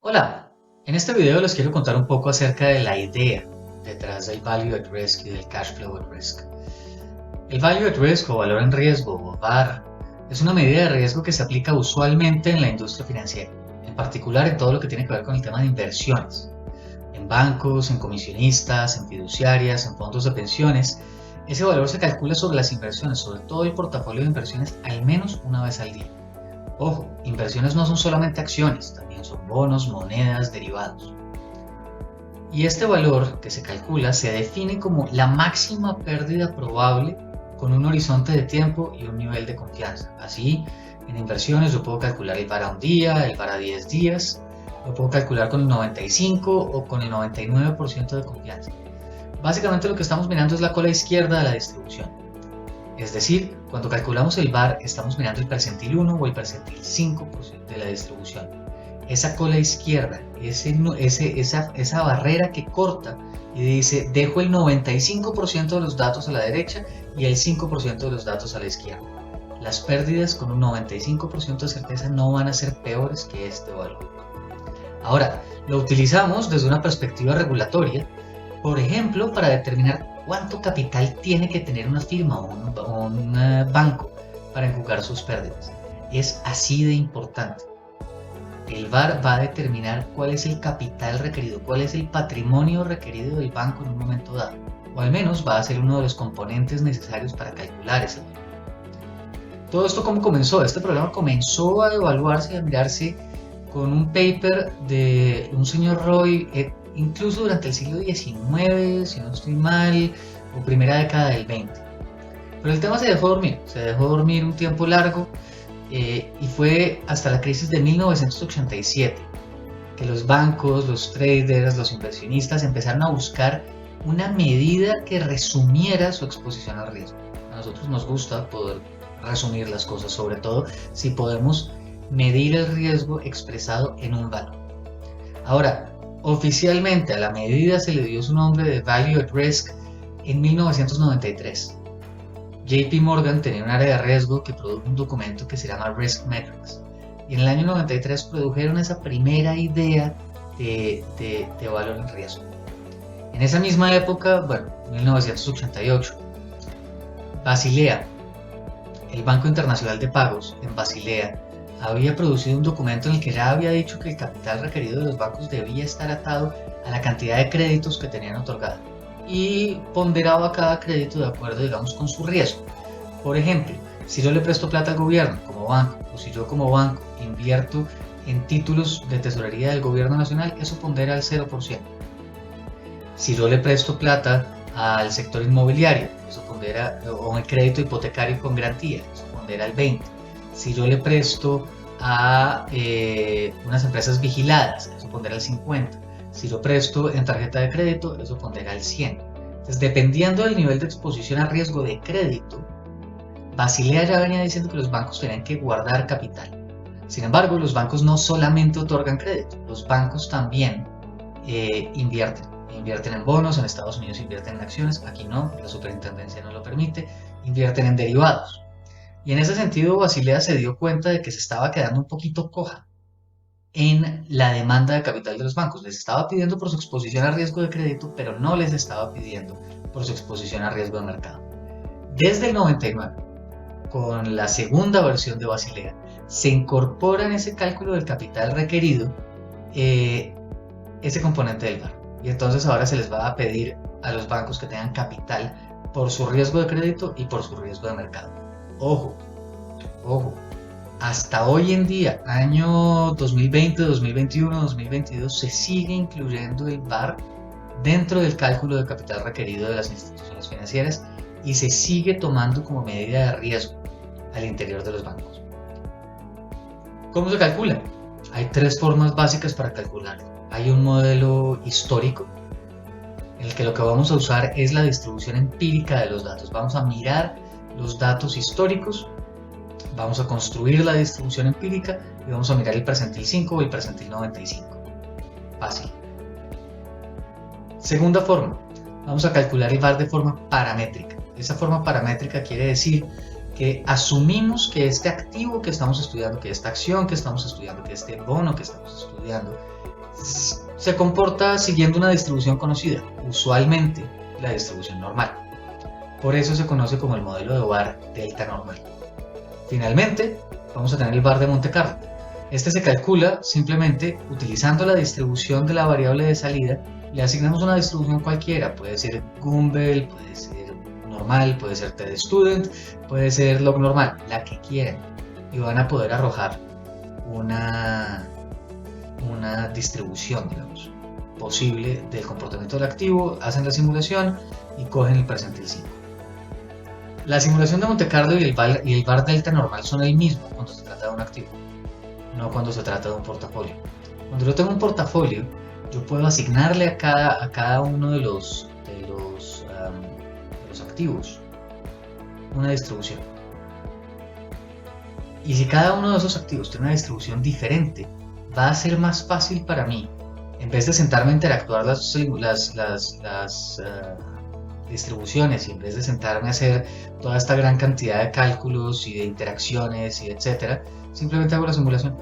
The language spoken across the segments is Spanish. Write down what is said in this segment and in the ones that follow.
Hola, en este video les quiero contar un poco acerca de la idea detrás del Value at Risk y del Cash Flow at Risk. El Value at Risk o valor en riesgo o VAR es una medida de riesgo que se aplica usualmente en la industria financiera, en particular en todo lo que tiene que ver con el tema de inversiones, en bancos, en comisionistas, en fiduciarias, en fondos de pensiones. Ese valor se calcula sobre las inversiones, sobre todo el portafolio de inversiones, al menos una vez al día. Ojo, inversiones no son solamente acciones, también son bonos, monedas, derivados. Y este valor que se calcula se define como la máxima pérdida probable con un horizonte de tiempo y un nivel de confianza. Así, en inversiones yo puedo calcular el VAR a un día, el VAR a 10 días, lo puedo calcular con el 95 o con el 99% de confianza. Básicamente lo que estamos mirando es la cola izquierda de la distribución. Es decir, cuando calculamos el VAR estamos mirando el percentil 1 o el percentil 5 de la distribución. Esa cola izquierda, esa barrera que corta y dice dejo el 95% de los datos a la derecha y el 5% de los datos a la izquierda. Las pérdidas con un 95% de certeza no van a ser peores que este valor. Ahora, lo utilizamos desde una perspectiva regulatoria, por ejemplo, para determinar cuánto capital tiene que tener una firma o un banco para enjugar sus pérdidas. Es así de importante. El VAR va a determinar cuál es el capital requerido, cuál es el patrimonio requerido del banco en un momento dado, o al menos va a ser uno de los componentes necesarios para calcular ese valor. Todo esto, ¿cómo comenzó? Este programa comenzó a evaluarse y a mirarse con un paper de un señor Roy, incluso durante el siglo XIX, si no estoy mal, o primera década del XX. Pero el tema se dejó dormir un tiempo largo, y fue hasta la crisis de 1987 que los bancos, los traders, los inversionistas empezaron a buscar una medida que resumiera su exposición al riesgo. A nosotros nos gusta poder resumir las cosas, sobre todo si podemos medir el riesgo expresado en un valor. Ahora, oficialmente a la medida se le dio su nombre de Value at Risk en 1993. JP Morgan tenía un área de riesgo que produjo un documento que se llama Risk Metrics. Y en el año 93 produjeron esa primera idea de valor en riesgo. En esa misma época, bueno, 1988, Basilea, el Banco Internacional de Pagos en Basilea, había producido un documento en el que ya había dicho que el capital requerido de los bancos debía estar atado a la cantidad de créditos que tenían otorgado y ponderaba cada crédito de acuerdo, digamos, con su riesgo. Por ejemplo, si yo le presto plata al gobierno como banco, o si yo como banco invierto en títulos de tesorería del gobierno nacional, eso pondera al 0%. Si yo le presto plata al sector inmobiliario, eso pondera, o el crédito hipotecario con garantía, eso pondera al 20%. Si yo le presto a unas empresas vigiladas, eso pondera al 50%. Si lo presto en tarjeta de crédito, eso pondera al 100%. Entonces, dependiendo del nivel de exposición a riesgo de crédito, Basilea ya venía diciendo que los bancos tenían que guardar capital. Sin embargo, los bancos no solamente otorgan crédito, los bancos también invierten. Invierten en bonos, en Estados Unidos invierten en acciones, aquí no, la superintendencia no lo permite, invierten en derivados. Y en ese sentido, Basilea se dio cuenta de que se estaba quedando un poquito coja en la demanda de capital de los bancos. Les estaba pidiendo por su exposición a riesgo de crédito, pero no les estaba pidiendo por su exposición a riesgo de mercado. Desde el 99, con la segunda versión de Basilea, se incorpora en ese cálculo del capital requerido ese componente del VAR. Y entonces ahora se les va a pedir a los bancos que tengan capital por su riesgo de crédito y por su riesgo de mercado. Ojo, ojo. Hasta hoy en día, año 2020, 2021, 2022, se sigue incluyendo el VAR dentro del cálculo de capital requerido de las instituciones financieras y se sigue tomando como medida de riesgo al interior de los bancos. ¿Cómo se calcula? Hay tres formas básicas para calcularlo. Hay un modelo histórico en el que lo que vamos a usar es la distribución empírica de los datos. Vamos a mirar los datos históricos, vamos a construir la distribución empírica y vamos a mirar el percentil 5 o el percentil 95. Fácil. Segunda forma, vamos a calcular el VAR de forma paramétrica. Esa forma paramétrica quiere decir que asumimos que este activo que estamos estudiando, que esta acción que estamos estudiando, que este bono que estamos estudiando, se comporta siguiendo una distribución conocida, usualmente la distribución normal. Por eso se conoce como el modelo de VAR delta normal. Finalmente, vamos a tener el VAR de Monte Carlo. Este se calcula simplemente utilizando la distribución de la variable de salida. Le asignamos una distribución cualquiera, puede ser Gumbel, puede ser normal, puede ser tDstudent, puede ser log normal, la que quieran, y van a poder arrojar una distribución, digamos, posible del comportamiento del activo, hacen la simulación y cogen el percentil 5. La simulación de Monte Carlo y el VAR delta normal son el mismo cuando se trata de un activo, no cuando se trata de un portafolio. Cuando yo tengo un portafolio, yo puedo asignarle a cada uno de los activos una distribución. Y si cada uno de esos activos tiene una distribución diferente, va a ser más fácil para mí, en vez de sentarme a interactuar las distribuciones y en vez de sentarme a hacer toda esta gran cantidad de cálculos y de interacciones y etcétera, simplemente hago la simulación.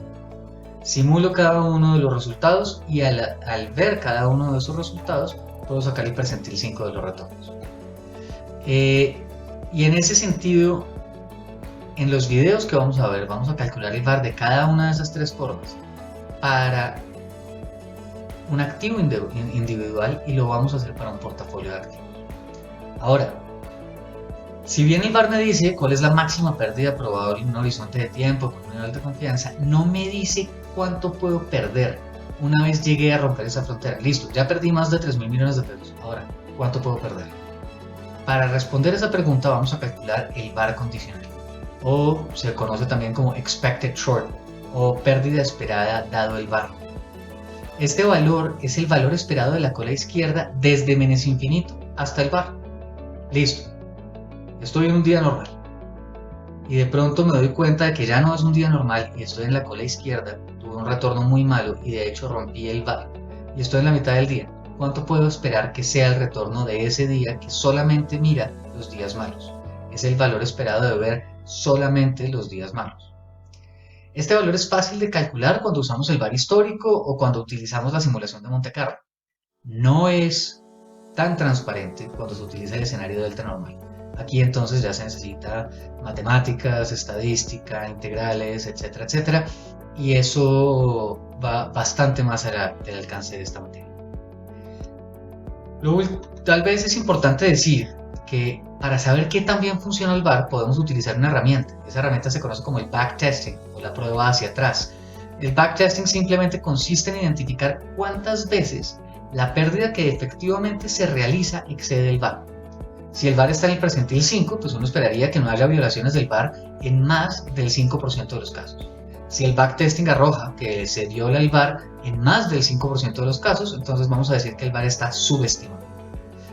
Simulo cada uno de los resultados y al ver cada uno de esos resultados puedo sacar el percentil 5 de los retornos. Y en ese sentido, en los videos que vamos a ver, vamos a calcular el VAR de cada una de esas tres formas para un activo individual y lo vamos a hacer para un portafolio de activos. Ahora, si bien el VAR me dice cuál es la máxima pérdida probable en un horizonte de tiempo con un nivel de confianza, no me dice cuánto puedo perder una vez llegué a romper esa frontera. Listo, ya perdí más de 3.000 millones de pesos. Ahora, ¿cuánto puedo perder? Para responder esa pregunta vamos a calcular el VAR condicional, o se conoce también como expected short, o pérdida esperada dado el VAR. Este valor es el valor esperado de la cola izquierda desde menos infinito hasta el VAR. Listo, estoy en un día normal y de pronto me doy cuenta de que ya no es un día normal y estoy en la cola izquierda, tuve un retorno muy malo y de hecho rompí el VAR y estoy en la mitad del día. ¿Cuánto puedo esperar que sea el retorno de ese día que solamente mira los días malos? Es el valor esperado de ver solamente los días malos. Este valor es fácil de calcular cuando usamos el VAR histórico o cuando utilizamos la simulación de Monte Carlo. No es tan transparente cuando se utiliza el escenario delta normal. Aquí entonces ya se necesita matemáticas, estadística, integrales, etcétera, etcétera, y eso va bastante más allá del alcance de esta materia. Tal vez es importante decir que para saber qué tan bien funciona el VAR podemos utilizar una herramienta. Esa herramienta se conoce como el backtesting o la prueba hacia atrás. El backtesting simplemente consiste en identificar cuántas veces la pérdida que efectivamente se realiza excede el VAR. Si el VAR está en el percentil 5, pues uno esperaría que no haya violaciones del VAR en más del 5% de los casos. Si el backtesting arroja que se viola el VAR en más del 5% de los casos, entonces vamos a decir que el VAR está subestimado.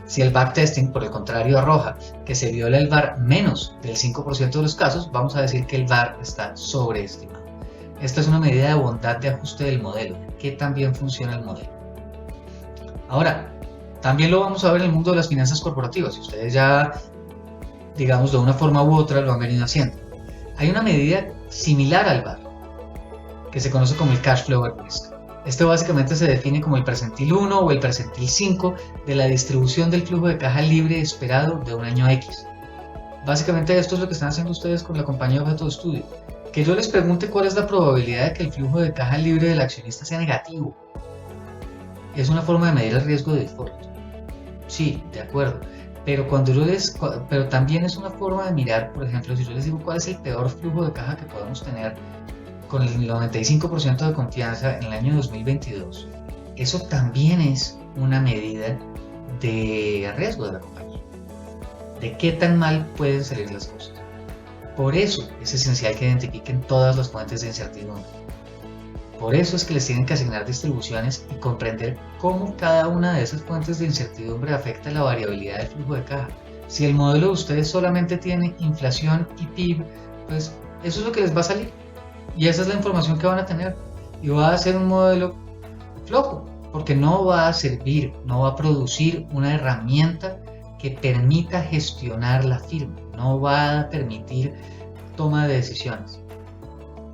Si el backtesting, por el contrario, arroja que se viola el VAR menos del 5% de los casos, vamos a decir que el VAR está sobreestimado. Esta es una medida de bondad de ajuste del modelo, qué tan bien funciona el modelo. Ahora, también lo vamos a ver en el mundo de las finanzas corporativas, y ustedes ya, digamos, de una forma u otra lo han venido haciendo. Hay una medida similar al VAR, que se conoce como el cash flow at risk. Este básicamente se define como el percentil 1 o el percentil 5 de la distribución del flujo de caja libre esperado de un año X. Básicamente esto es lo que están haciendo ustedes con la compañía objeto de estudio. Que yo les pregunte cuál es la probabilidad de que el flujo de caja libre del accionista sea negativo. Es una forma de medir el riesgo de default. Sí, de acuerdo. Pero también es una forma de mirar, por ejemplo, si yo les digo cuál es el peor flujo de caja que podemos tener con el 95% de confianza en el año 2022, eso también es una medida de riesgo de la compañía, de qué tan mal pueden salir las cosas. Por eso es esencial que identifiquen todas las fuentes de incertidumbre. Por eso es que les tienen que asignar distribuciones y comprender cómo cada una de esas fuentes de incertidumbre afecta la variabilidad del flujo de caja. Si el modelo de ustedes solamente tiene inflación y PIB, pues eso es lo que les va a salir. Y esa es la información que van a tener. Y va a ser un modelo flojo, porque no va a servir, no va a producir una herramienta que permita gestionar la firma, no va a permitir toma de decisiones.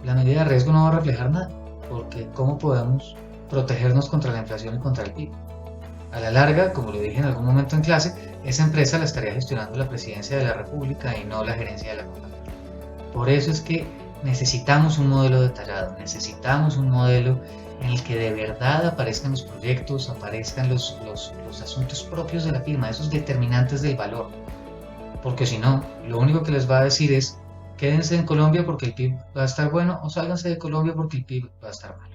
La medida de riesgo no va a reflejar nada, porque ¿cómo podemos protegernos contra la inflación y contra el PIB. A la larga, como lo dije en algún momento en clase, esa empresa la estaría gestionando la presidencia de la República y no la gerencia de la compañía. Por eso es que necesitamos un modelo detallado, necesitamos un modelo en el que de verdad aparezcan los proyectos, aparezcan los asuntos propios de la firma, esos determinantes del valor. Porque si no, lo único que les va a decir es quédense en Colombia porque el PIB va a estar bueno o sálganse de Colombia porque el PIB va a estar mal.